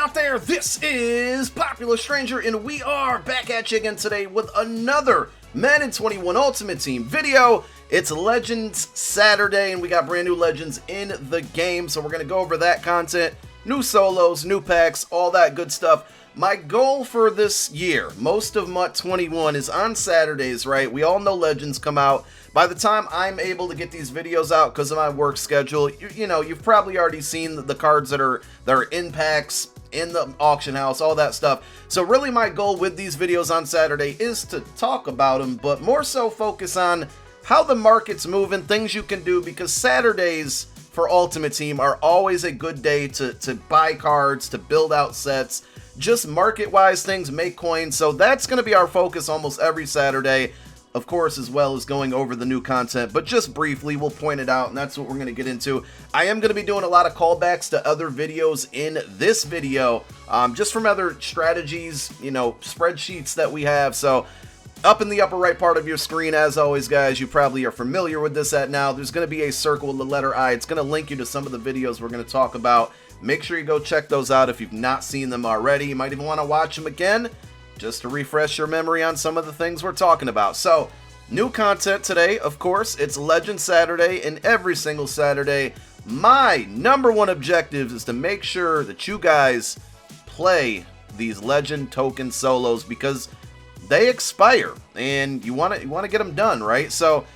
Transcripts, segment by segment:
out there? This is Popular Stranger, and we are back at you again today with another Madden 21 Ultimate Team video. It's Legends Saturday, and we got brand new Legends in the game, so we're going to go over that content, new solos, new packs, all that good stuff. My goal for this year, most of MUT 21, is on Saturdays, right? We all know Legends come out. By the time I'm able to get these videos out because of my work schedule, you know, you've probably already seen the cards that are in packs, in the auction house, all that stuff. So really my goal with these videos on Saturday is to talk about them, but more so focus on how the market's moving, things you can do, because Saturdays for Ultimate Team are always a good day to buy cards, to build out sets, just market-wise things, make coins. So that's going to be our focus almost every Saturday, of course, as well as going over the new content, but just briefly we'll point it out, and that's what we're going to get into. I am going to be doing a lot of callbacks to other videos in this video, just from other strategies, you know, spreadsheets that we have. So up in the upper right part of your screen, as always, guys, you probably are familiar with this at now, there's going to be a circle with the letter I. It's going to link you to some of the videos we're going to talk about. Make sure you go check those out if you've not seen them already. You might even want to watch them again, just to refresh your memory on some of the things we're talking about. So, new content today, of course. It's Legend Saturday, and every single Saturday, my number one objective is to make sure that you guys play these Legend token solos, because they expire, and you want to get them done, right? So,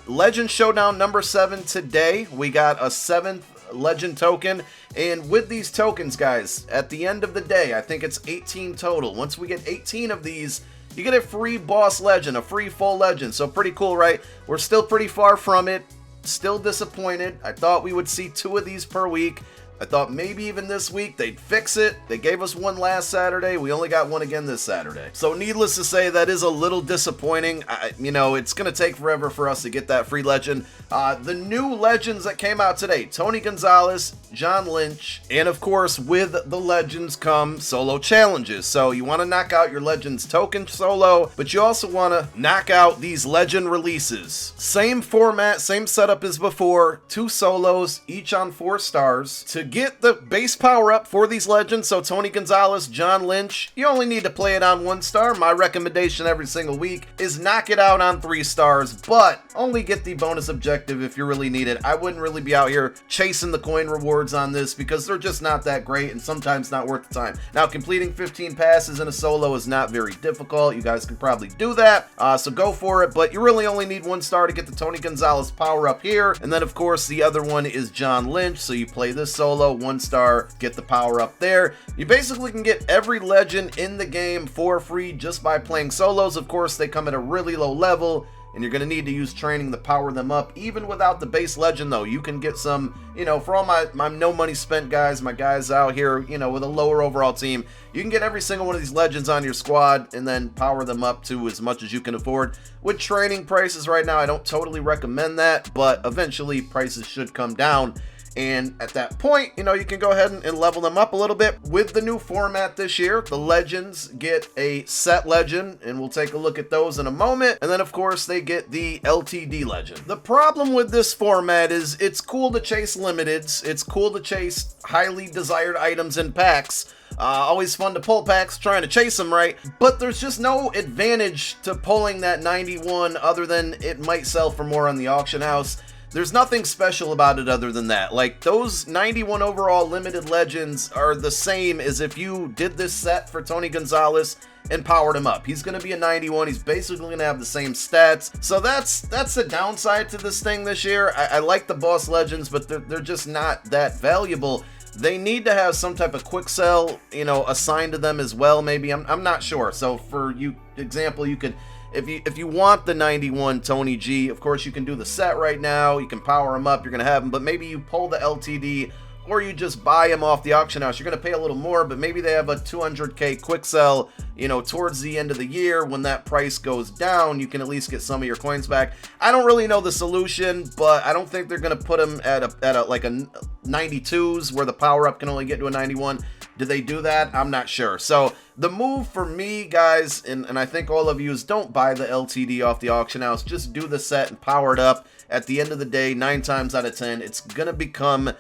Legend Showdown number 7 today. We got a 7th Legend token, and with these tokens, guys, at the end of the day, I think it's 18 total. Once we get 18 of these, you get a free boss legend, a free full legend. So pretty cool, right? We're still pretty far from it, still disappointed. I thought we would see 2 of these per week. I thought maybe even this week they'd fix it. They gave us one last Saturday. We only got one again this Saturday. So needless to say, that is a little disappointing. You know, it's going to take forever for us to get that free legend. The new legends that came out today: Tony Gonzalez, John Lynch, and of course with the legends come solo challenges. So you want to knock out your legends token solo, but you also want to knock out these legend releases. Same format, same setup as before, 2 solos, each on 4 stars. To get the base power up for these legends, so Tony Gonzalez, John Lynch, you only need to play it on 1 star. My recommendation every single week is knock it out on 3 stars, but only get the bonus objective if you really need it. I wouldn't really be out here chasing the coin rewards on this, because they're just not that great and sometimes not worth the time. Now, completing 15 passes in a solo is not very difficult. You guys can probably do that, so go for it, but you really only need 1 star to get the Tony Gonzalez power up here. And then of course the other one is John Lynch, so you play this solo, 1 star, get the power up there. You basically can get every legend in the game for free just by playing solos. Of course, they come at a really low level, and you're going to need to use training to power them up. Even without the base legend, though, you can get some, you know, for all my no money spent guys, my guys out here, you know, with a lower overall team, you can get every single one of these legends on your squad and then power them up to as much as you can afford. With training prices right now, I don't totally recommend that, but eventually prices should come down. And at that point, you know, you can go ahead and level them up a little bit. With the new format this year, the legends get a set legend, and we'll take a look at those in a moment. And then, of course, they get the LTD legend. The problem with this format is it's cool to chase limiteds. It's cool to chase highly desired items in packs. Always fun to pull packs, trying to chase them, right? But there's just no advantage to pulling that 91 other than it might sell for more on the auction house. There's nothing special about it other than that. Like, those 91 overall limited legends are the same as if you did this set for Tony Gonzalez and powered him up. He's going to be a 91. He's basically going to have the same stats. So that's the downside to this thing this year. I like the boss legends, but they're just not that valuable. They need to have some type of quick sell, you know, assigned to them as well, maybe. I'm not sure. So for you example, you could, if you want the 91 Tony G, of course you can do the set right now. You can power him up. You're going to have him, but maybe you pull the LTD, or you just buy him off the auction house. You're going to pay a little more, but maybe they have a 200K quick sell, you know, towards the end of the year. When that price goes down, you can at least get some of your coins back. I don't really know the solution, but I don't think they're going to put him at a like a 92s where the power up can only get to a 91. Did they do that? I'm not sure. So the move for me, guys, and I think all of you, is don't buy the LTD off the auction house. Just do the set and power it up at the end of the day, 9 times out of 10, it's going to become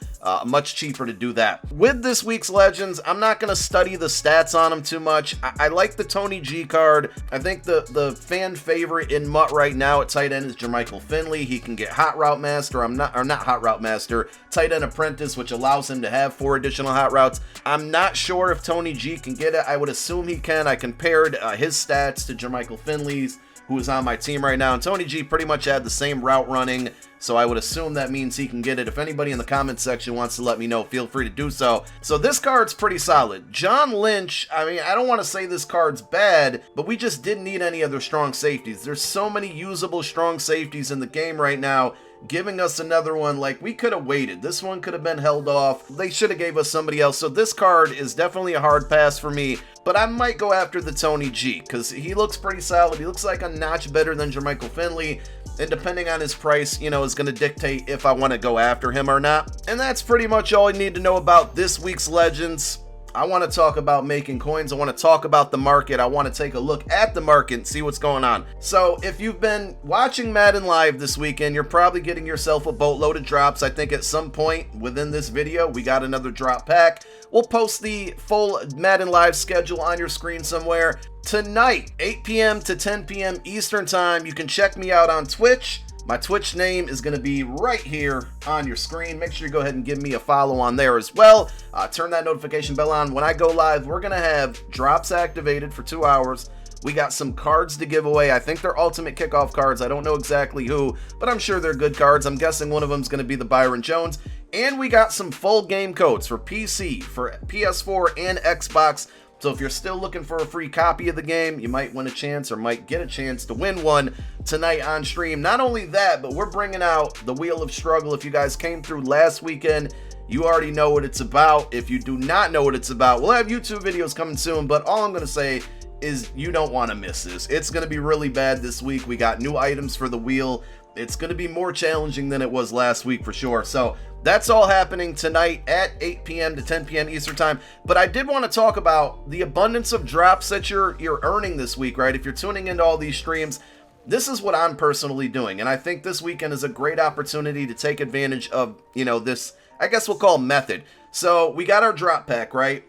much cheaper to do that. With this week's Legends, I'm not going to study the stats on them too much. I like the Tony G card. I think the fan favorite in MUT right now at tight end is Jermichael Finley. He can get Hot Route Master, not Hot Route Master, Tight End Apprentice, which allows him to have 4 additional hot routes. I'm not sure if Tony G can get it. I would assume he can. I compared his stats to Jermichael Finley's, who is on my team right now, and Tony G pretty much had the same route running, so I would assume that means he can get it. If anybody in the comments section wants to let me know, feel free to do so. So this card's pretty solid. John Lynch, I mean, I don't want to say this card's bad, but we just didn't need any other strong safeties. There's so many usable strong safeties in the game right now. Giving us another one, like, we could have waited. This one could have been held off. They should have gave us somebody else. So this card is definitely a hard pass for me, but I might go after the Tony G because he looks pretty solid. He looks like a notch better than Jermichael Finley, and depending on his price, you know, is going to dictate if I want to go after him or not. And that's pretty much all you need to know about this week's Legends. I want to talk about making coins. I want to talk about the market. I want to take a look at the market and see what's going on. So if you've been watching Madden Live this weekend, you're probably getting yourself a boatload of drops. I think at some point within this video, we got another drop pack. We'll post the full Madden Live schedule on your screen somewhere. Tonight, 8 p.m. to 10 p.m. Eastern Time, you can check me out on Twitch. My Twitch name is going to be right here on your screen. Make sure you go ahead and give me a follow on there as well. Turn that notification bell on. When I go live, we're going to have drops activated for 2 hours. We got some cards to give away. I think they're Ultimate Kickoff cards. I don't know exactly who, but I'm sure they're good cards. I'm guessing one of them is going to be the Byron Jones. And we got some full game codes for PC, for PS4, and Xbox. So if you're still looking for a free copy of the game, you might win a chance or might get a chance to win one tonight on stream. Not only that, but we're bringing out the Wheel of Struggle. If you guys came through last weekend, you already know what it's about. If you do not know what it's about, we'll have YouTube videos coming soon, but all I'm going to say is you don't want to miss this. It's going to be really bad this week. We got new items for the wheel. It's going to be more challenging than it was last week for sure. So that's all happening tonight at 8 p.m. to 10 p.m. Eastern Time. But I did want to talk about the abundance of drops that you're earning this week, right? If you're tuning into all these streams, this is what I'm personally doing. And I think this weekend is a great opportunity to take advantage of, you know, this, I guess we'll call method. So we got our drop pack, right?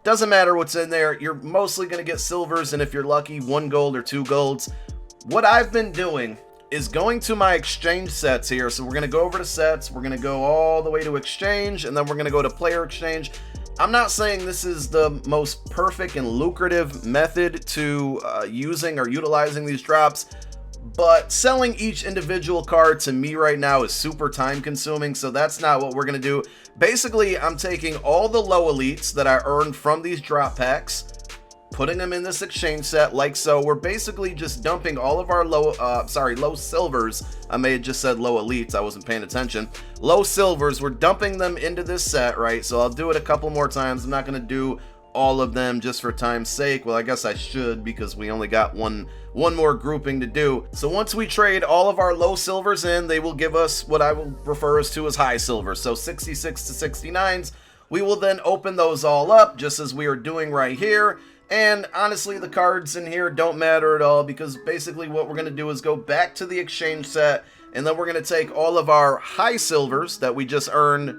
Doesn't matter what's in there. You're mostly going to get silvers, and if you're lucky, 1 gold or 2 golds. What I've been doing is going to my exchange sets here. So we're going to go over to sets. We're going to go all the way to exchange, and then we're going to go to player exchange. I'm not saying this is the most perfect and lucrative method to using or utilizing these drops, but selling each individual card to me right now is super time consuming. So that's not what we're going to do. Basically, I'm taking all the low elites that I earned from these drop packs, putting them in this exchange set like so. We're basically just dumping all of our low silvers. I may have just said low elites. I wasn't paying attention. Low silvers, we're dumping them into this set, right? So I'll do it a couple more times. I'm not going to do all of them just for time's sake. Well, I guess I should, because we only got one more grouping to do. So once we trade all of our low silvers in, they will give us what I will refer to as high silvers. So 66 to 69s. We will then open those all up just as we are doing right here. And honestly, the cards in here don't matter at all, because basically what we're going to do is go back to the exchange set, and then we're going to take all of our high silvers that we just earned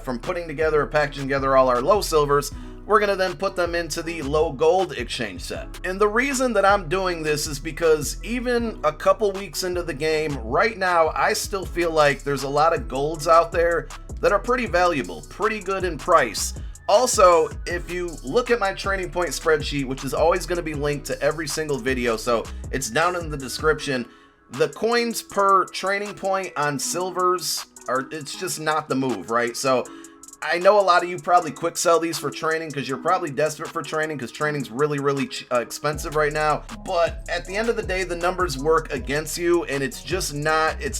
from putting together or packaging together all our low silvers. We're going to then put them into the low gold exchange set. And the reason that I'm doing this is because even a couple weeks into the game, right now, I still feel like there's a lot of golds out there that are pretty valuable, pretty good in price. Also, if you look at my training point spreadsheet, which is always going to be linked to every single video, so it's down in the description, the coins per training point on silvers it's just not the move, right? So I know a lot of you probably quick sell these for training because you're probably desperate for training, because training's really expensive right now. But at the end of the day, the numbers work against you, and it's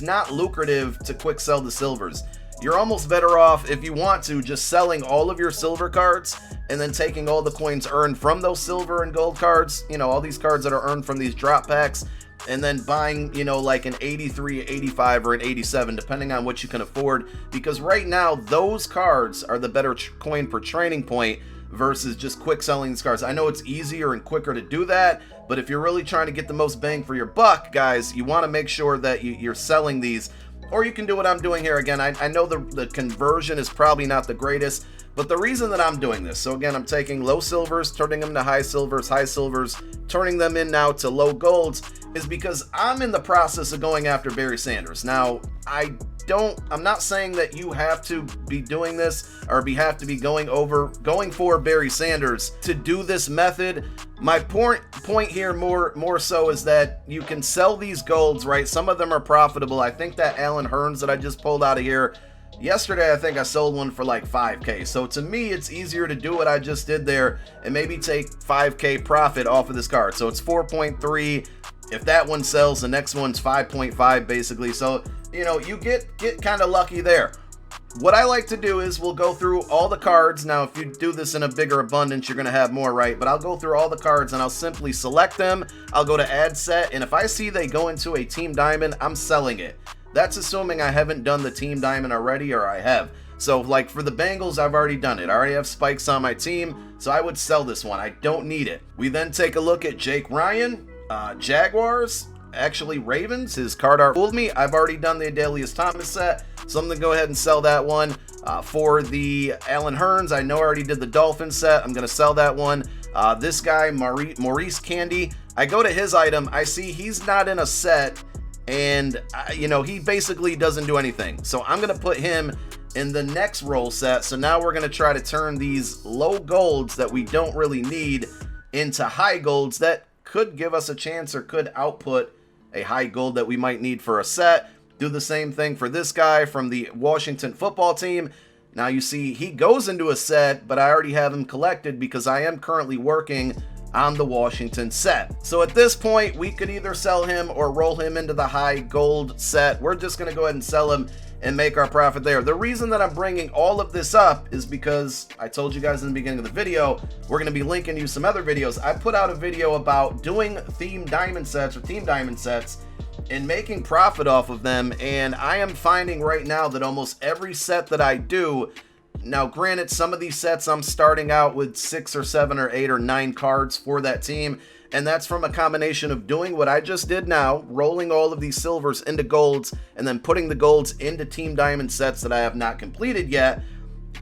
not lucrative to quick sell the silvers. You're almost better off, if you want to, just selling all of your silver cards and then taking all the coins earned from those silver and gold cards, you know, all these cards that are earned from these drop packs, and then buying, you know, like an 83, 85, or an 87, depending on what you can afford. Because right now, those cards are the better coin per training point versus just quick selling these cards. I know it's easier and quicker to do that, but if you're really trying to get the most bang for your buck, guys, you want to make sure that you're selling these or you can do what I'm doing here. Again, I know the conversion is probably not the greatest, but the reason that I'm doing this, so again, I'm taking low silvers, turning them to high silvers, turning them in now to low golds, is because I'm in the process of going after Barry Sanders. Now, I'm not saying that you have to be doing this or have to be going for Barry Sanders to do this method. My point here more so is that you can sell these golds, right? Some of them are profitable. I think that Allen Hurns that I just pulled out of here yesterday, I think I sold one for like 5K. So to me, it's easier to do what I just did there and maybe take 5K profit off of this card. So it's 4.3. If that one sells, the next one's 5.5 basically. So, you know, you get kind of lucky there. What I like to do is we'll go through all the cards. Now, if you do this in a bigger abundance, you're going to have more, right? But I'll go through all the cards and I'll simply select them. I'll go to add set. And if I see they go into a team diamond, I'm selling it. That's assuming I haven't done the team diamond already, or I have. So like for the Bengals, I've already done it. I already have spikes on my team, so I would sell this one. I don't need it. We then take a look at Jake Ryan, Jaguars, actually Ravens. His card art fooled me. I've already done the Adelius Thomas set, so I'm going to go ahead and sell that one. For the Allen Hurns, I know I already did the Dolphins set. I'm going to sell that one. This guy, Maurice Candy, I go to his item. I see he's not in a set, and you know, he basically doesn't do anything. So I'm going to put him in the next roll set. So now we're going to try to turn these low golds that we don't really need into high golds that could give us a chance or could output a high gold that we might need for a set. Do the same thing for this guy from the Washington football team. Now you see he goes into a set, but I already have him collected because I am currently working on the Washington set. So at this point, we could either sell him or roll him into the high gold set. We're just going to go ahead and sell him and make our profit there. The reason that I'm bringing all of this up is because I told you guys in the beginning of the video, we're going to be linking you some other videos. I put out a video about doing team diamond sets and making profit off of them, and I am finding right now that almost every set that I do, now granted, some of these sets I'm starting out with 6 or 7 or 8 or 9 cards for that team, and that's from a combination of doing what I just did now, rolling all of these silvers into golds, and then putting the golds into team diamond sets that I have not completed yet,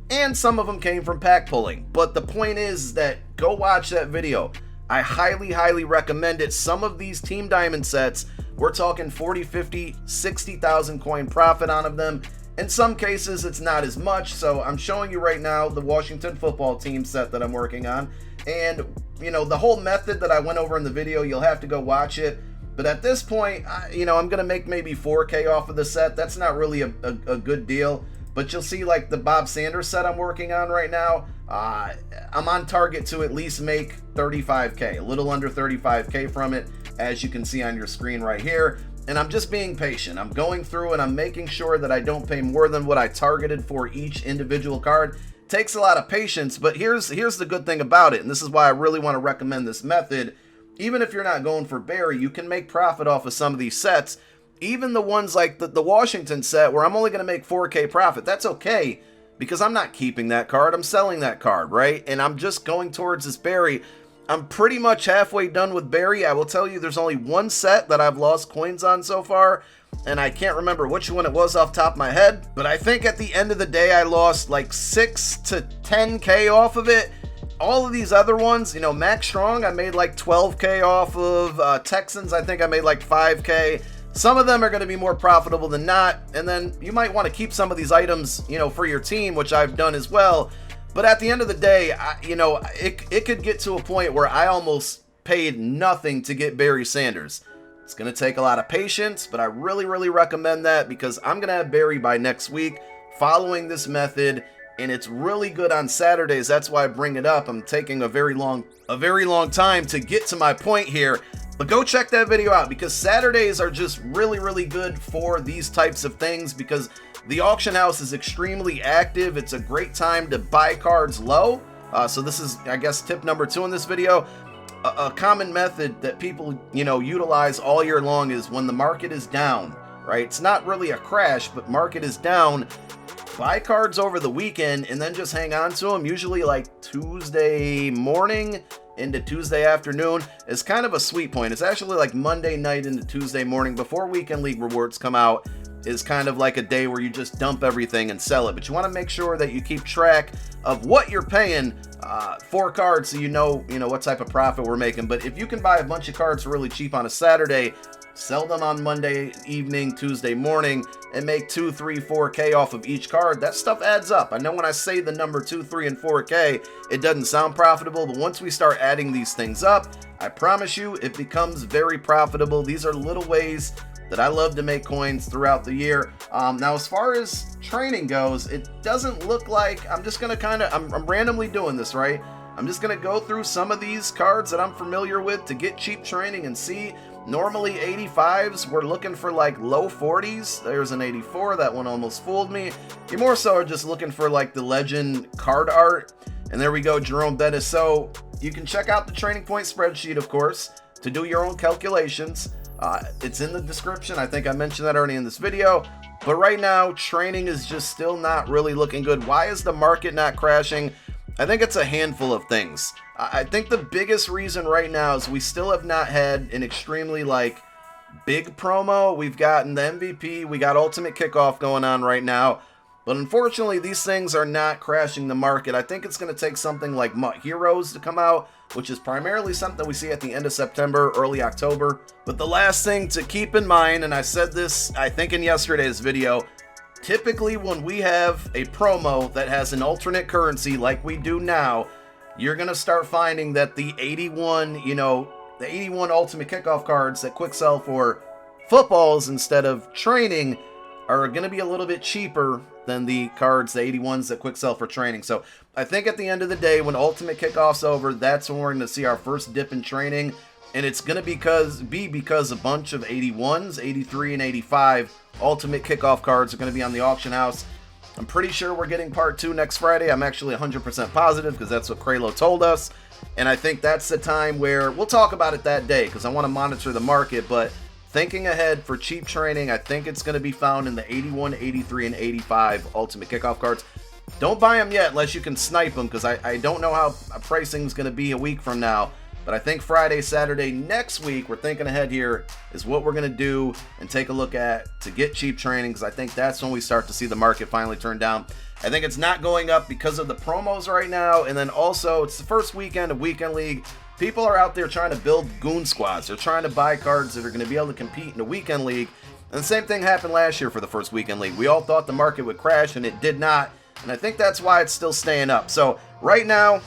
and some of them came from pack pulling. But the point is that go watch that video. I highly recommend it. Some of these team diamond sets, we're talking 40, 50, 60,000 coin profit on them. In some cases, it's not as much. So I'm showing you right now the Washington football team set that I'm working on. And, you know, the whole method that I went over in the video, you'll have to go watch it. But at this point, you know, I'm going to make maybe 4K off of the set. That's not really a good deal. But you'll see, like, the Bob Sanders set I'm working on right now, I'm on target to at least make 35K, a little under 35K from it, as you can see on your screen right here. And I'm just being patient. I'm going through and I'm making sure that I don't pay more than what I targeted for each individual card. Takes a lot of patience, but here's the good thing about it, and this is why I really want to recommend this method. Even if you're not going for Barry, you can make profit off of some of these sets. Even the ones like the Washington set where I'm only going to make 4K profit, that's okay, because I'm not keeping that card. I'm selling that card, right? And I'm just going towards this Barry. I'm pretty much halfway done with Barry. I will tell you there's only one set that I've lost coins on so far, and I can't remember which one it was off the top of my head, but I think at the end of the day I lost like 6 to 10K off of it. All of these other ones, you know, Max Strong, I made like 12K off of. Texans, I think I made like 5K. Some of them are going to be more profitable than not, and then you might want to keep some of these items, you know, for your team, which I've done as well. But at the end of the day, you know, it could get to a point where I almost paid nothing to get Barry Sanders. It's going to take a lot of patience, but I really recommend that because I'm going to have Barry by next week following this method, and it's really good on Saturdays. That's why I bring it up. I'm taking a very long time to get to my point here. But go check that video out because Saturdays are just really good for these types of things because the auction house is extremely active. It's a great time to buy cards low. So this is, I guess, tip number 2 in this video. A common method that people, you know, utilize all year long is when the market is down, right? It's not really a crash, but market is down. Buy cards over the weekend and then just hang on to them. Usually like Tuesday morning into Tuesday afternoon is kind of a sweet point. It's actually like Monday night into Tuesday morning before weekend league rewards come out. is kind of like a day where you just dump everything and sell it. But you want to make sure that you keep track of what you're paying for cards, so you know what type of profit we're making. But if you can buy a bunch of cards for really cheap on a Saturday, sell them on Monday evening, Tuesday morning, and make 2, 3, 4K off of each card, that stuff adds up. I know when I say the number 2, 3, and 4K, it doesn't sound profitable, but once we start adding these things up, I promise you it becomes very profitable. These are little ways that I love to make coins throughout the year. Now, as far as training goes, it doesn't look like I'm just gonna I'm randomly doing this, right? I'm just gonna go through some of these cards that I'm familiar with to get cheap training and see. Normally 85s, we're looking for like low 40s. There's an 84, that one almost fooled me. You more so are just looking for like the legend card art. And there we go, Jerome Bettis. So you can check out the training point spreadsheet, of course, to do your own calculations. It's in the description. I think I mentioned that already in this video. But right now, training is just still not really looking good. Why is the market not crashing? I think it's a handful of things. I think the biggest reason right now is we still have not had an extremely big promo. We've gotten the MVP, we got Ultimate Kickoff going on right now, but unfortunately these things are not crashing the market. I think it's going to take something like MUT Heroes to come out, which is primarily something we see at the end of September, early October. But the last thing to keep in mind, and I said this I think in yesterday's video, typically when we have a promo that has an alternate currency like we do now, you're going to start finding that the 81, the 81 Ultimate Kickoff cards that quick sell for footballs instead of training are going to be a little bit cheaper than the cards, the 81s that quick sell for training. So I think at the end of the day, when Ultimate Kickoff's over, that's when we're going to see our first dip in training. And it's going to be because a bunch of 81s, 83, and 85 Ultimate Kickoff cards are going to be on the auction house. I'm pretty sure we're getting part 2 next Friday. I'm actually 100% positive because that's what Kralo told us. And I think that's the time where we'll talk about it that day because I want to monitor the market. But thinking ahead for cheap training, I think it's going to be found in the 81, 83, and 85 Ultimate Kickoff cards. Don't buy them yet unless you can snipe them because I don't know how pricing is going to be a week from now. But I think Friday, Saturday next week, we're thinking ahead here, is what we're going to do and take a look at to get cheap training, because I think that's when we start to see the market finally turn down. I think it's not going up because of the promos right now, and then also it's the first weekend of Weekend League. People are out there trying to build goon squads. They're trying to buy cards that are going to be able to compete in a Weekend League. And the same thing happened last year for the first Weekend League. We all thought the market would crash, and it did not. And I think that's why it's still staying up. So right now,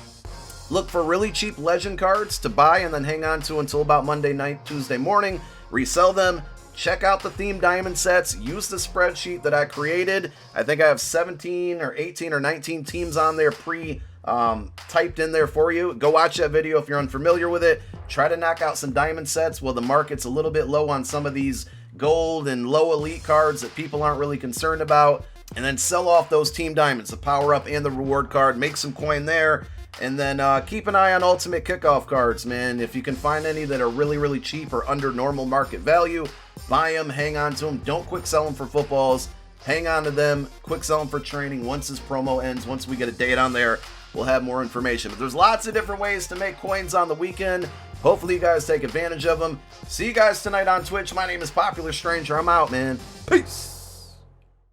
look for really cheap legend cards to buy and then hang on to until about Monday night, Tuesday morning. Resell them. Check out the theme diamond sets. Use the spreadsheet that I created. I think I have 17 or 18 or 19 teams on there typed in there for you. Go watch that video if you're unfamiliar with it. Try to knock out some diamond sets while the market's a little bit low on some of these gold and low elite cards that people aren't really concerned about. And then sell off those team diamonds, the power up and the reward card. Make some coin there. And then keep an eye on Ultimate Kickoff cards, man. If you can find any that are really, really cheap or under normal market value, buy them, hang on to them. Don't quick sell them for footballs. Hang on to them. Quick sell them for training. Once this promo ends, once we get a date on there, we'll have more information. But there's lots of different ways to make coins on the weekend. Hopefully you guys take advantage of them. See you guys tonight on Twitch. My name is Popular Stranger. I'm out, man. Peace.